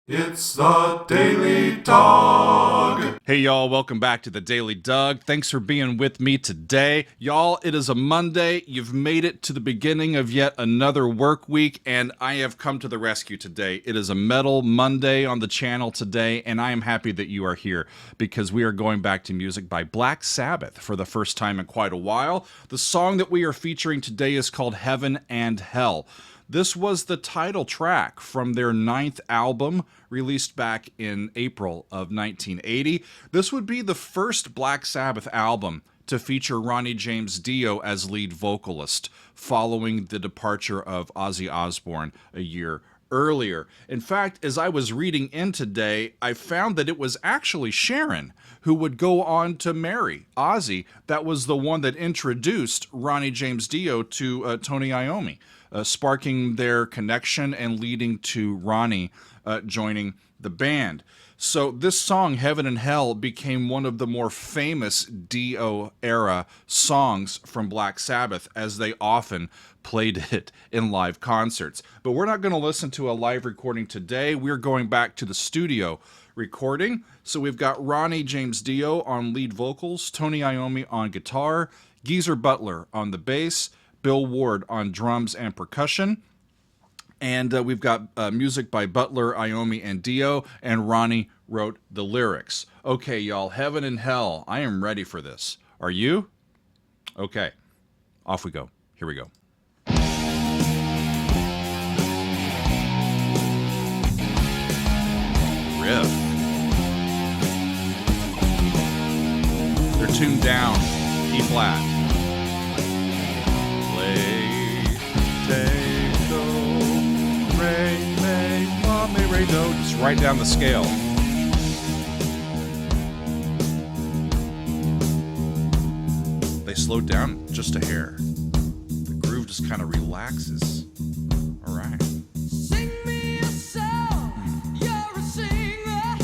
It's the Daily Dog. Hey y'all, welcome back to the Daily Doug. Thanks for being with me today. Y'all, it is a Monday. You've made it to the beginning of yet another work week, and I have come to the rescue today. It is a Metal Monday on the channel today, and I am happy that you are here because we are going back to music by Black Sabbath for the first time in quite a while. The song that we are featuring today is called Heaven and Hell. This was the title track from their 9th album, released back in April of 1980. This would be the first Black Sabbath album to feature Ronnie James Dio as lead vocalist, following the departure of Ozzy Osbourne a year earlier. In fact, as I was reading in today, I found that it was actually Sharon who would go on to marry Ozzy. That was the one that introduced Ronnie James Dio to Tony Iommi, sparking their connection and leading to Ronnie joining the band. So this song, Heaven and Hell, became one of the more famous Dio-era songs from Black Sabbath, as they often played it in live concerts. But we're not going to listen to a live recording today. We're going back to the studio recording. So we've got Ronnie James Dio on lead vocals, Tony Iommi on guitar, Geezer Butler on the bass, Bill Ward on drums and percussion. And we've got music by Butler, Iommi, and Dio, and Ronnie wrote the lyrics. Okay, y'all, Heaven and Hell. I am ready for this. Are you? Okay, off we go. Here we go. Riff. They're tuned down, E flat. Take, do, re, mi, fa, mi, re, do. Just right down the scale. They slowed down just a hair. The groove just kind of relaxes. All right. Sing me a song, you're a singer.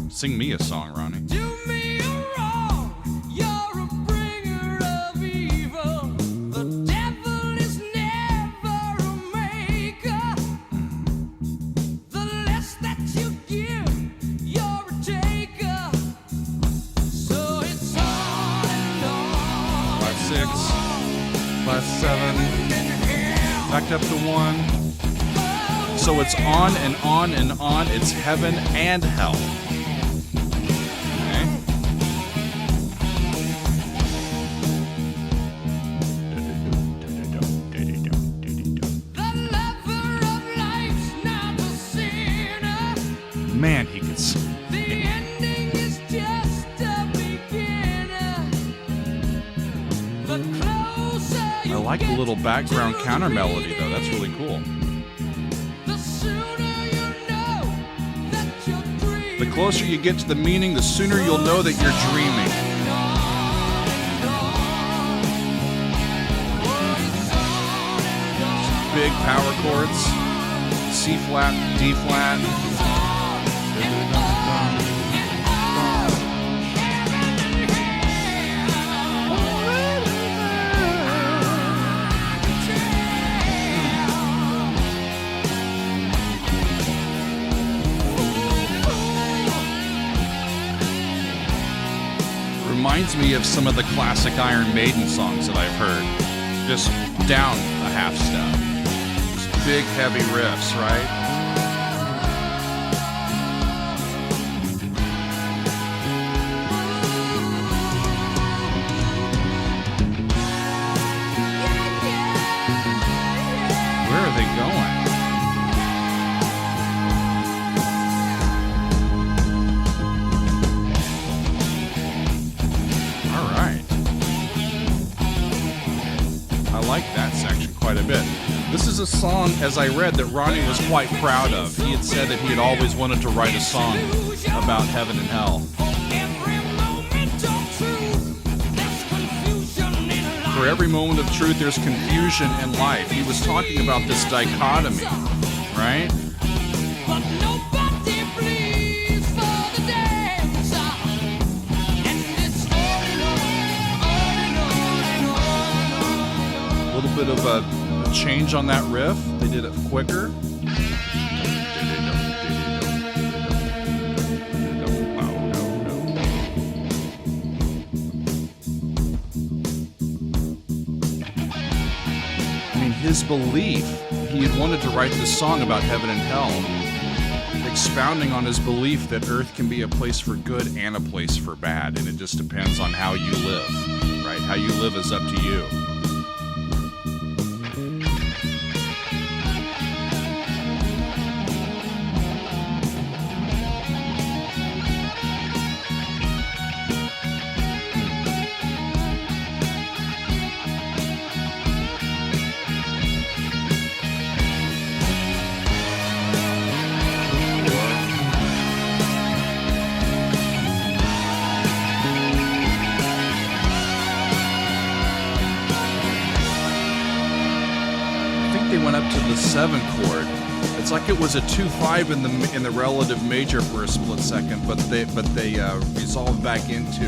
Sing me a song, Ronnie. Do me a wrong, you're a bringer of evil. The devil is never a maker. The less that you give, you're a taker. So it's on and on. 5, 6, 5, 7. Back up to 1. So it's on and on and on. It's heaven and hell. Okay. The lover of life's not a sinner. Man, he could sing. The ending is just a beginner. The closer you I like the little background counter melody, though. That's really cool. the sooner you know that you're dreaming. The closer you get to the meaning, the sooner you'll know that you're dreaming. Big power chords. C flat, D flat. Reminds me of some of the classic Iron Maiden songs that I've heard. Just down a half step. Just big, heavy riffs, right? Where are they going? All right. I like that section quite a bit. This is a song, as I read, that Ronnie was quite proud of. He had said that he had always wanted to write a song about heaven and hell. For every moment of truth, there's confusion in life. He was talking about this dichotomy, right? But nobody bleeds for the dancer. And it's on and on. A little bit of a change on that riff. They did it quicker. his belief. He had wanted to write this song about heaven and hell, expounding on his belief that Earth can be a place for good and a place for bad, and it just depends on how you live, right? How you live is up to you. The 7 chord. It's like it was a 2-5 in the relative major for a split second, but they resolved back into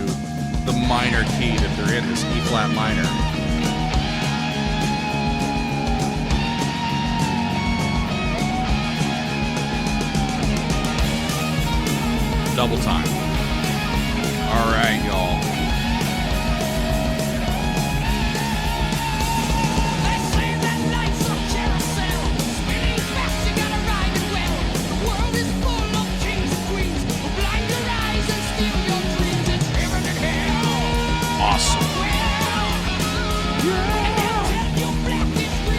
the minor key that they're in, this E flat minor. Double time. All right, y'all.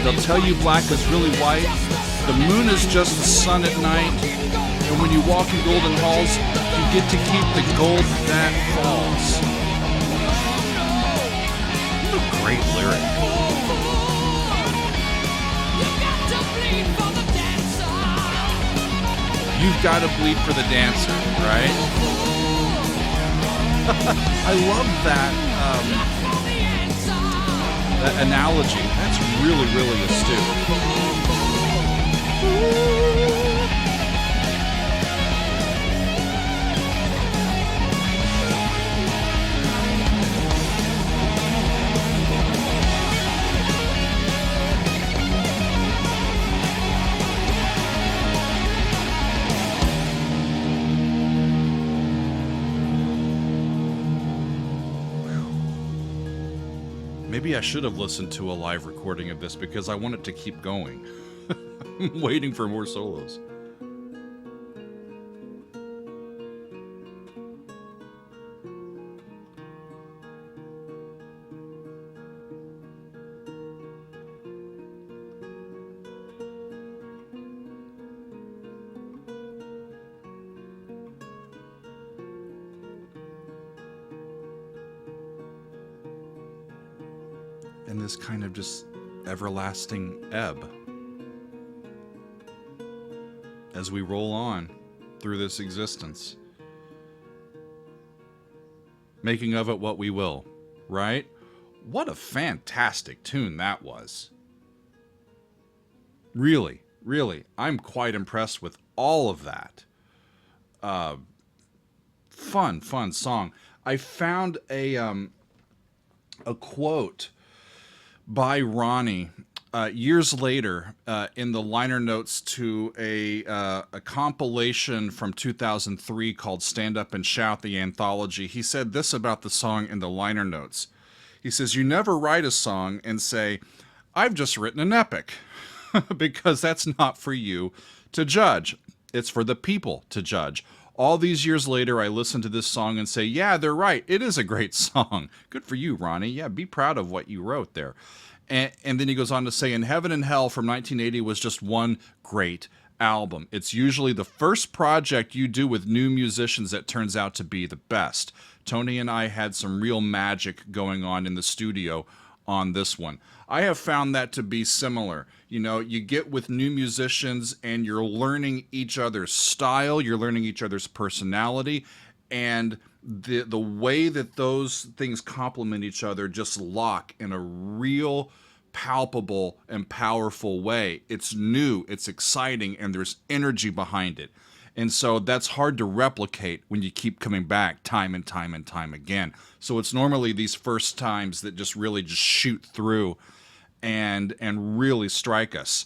They'll tell you black is really white. The moon is just the sun at night. And when you walk in golden halls, you get to keep the gold that falls. What a great lyric. You've got to bleed for the dancer, right? I love that. That analogy, that's really, really astute. Maybe I should have listened to a live recording of this because I want it to keep going. I'm waiting for more solos. And this kind of just everlasting ebb as we roll on through this existence, making of it what we will, right? What a fantastic tune that was. Really, really, I'm quite impressed with all of that. Fun song. I found a quote by Ronnie years later in the liner notes to a compilation from 2003 called Stand Up and Shout, the anthology. He said this about the song in the liner notes. He says, "You never write a song and say, I've just written an epic, because that's not for you to judge. It's for the people to judge. All these years later, I listen to this song and say, yeah, they're right. It is a great song. Good for you, Ronnie. Yeah, be proud of what you wrote there." And then he goes on to say, "In Heaven and Hell from 1980 was just one great album. It's usually the first project you do with new musicians that turns out to be the best. Tony and I had some real magic going on in the studio on this one." I have found that to be similar. You know, you get with new musicians and you're learning each other's style, you're learning each other's personality, and the way that those things complement each other just lock in a real palpable and powerful way. It's new, it's exciting, and there's energy behind it. And so that's hard to replicate when you keep coming back time and time and time again. So it's normally these first times that just really just shoot through and really strike us.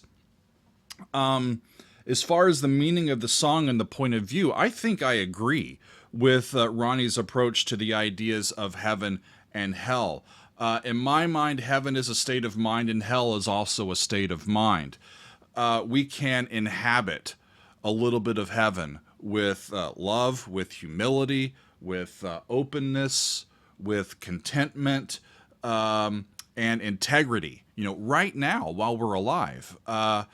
As far as the meaning of the song and the point of view, I think I agree with Ronnie's approach to the ideas of heaven and hell. In my mind, heaven is a state of mind, and hell is also a state of mind. We can inhabit a little bit of heaven with love, with humility, with openness, with contentment, and integrity. Right now while we're alive. And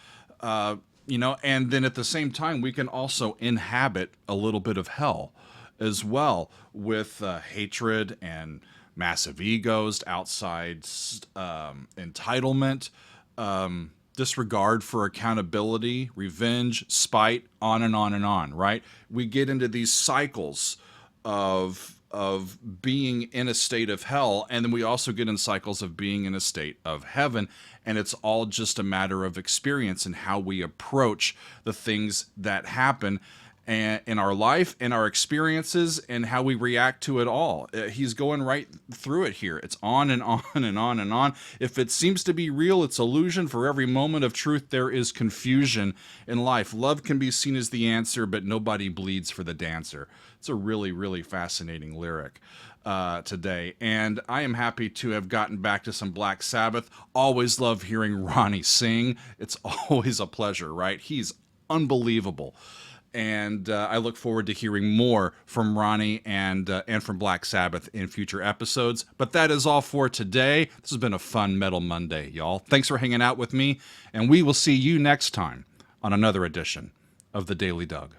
then at the same time, we can also inhabit a little bit of hell as well with hatred and massive egos, outside entitlement, disregard for accountability, revenge, spite, on and on and on, right? We get into these cycles of being in a state of hell, and then we also get in cycles of being in a state of heaven, and it's all just a matter of experience and how we approach the things that happen in our life, in our experiences, and how we react to it all. He's going right through it here. It's on and on and on and on. If it seems to be real, it's illusion. For every moment of truth, there is confusion in life. Love can be seen as the answer, but nobody bleeds for the dancer. It's a really, really fascinating lyric today. And I am happy to have gotten back to some Black Sabbath. Always love hearing Ronnie sing. It's always a pleasure, right? He's unbelievable. And I look forward to hearing more from Ronnie and from Black Sabbath in future episodes. But that is all for today. This has been a fun Metal Monday, y'all. Thanks for hanging out with me, and we will see you next time on another edition of The Daily Doug.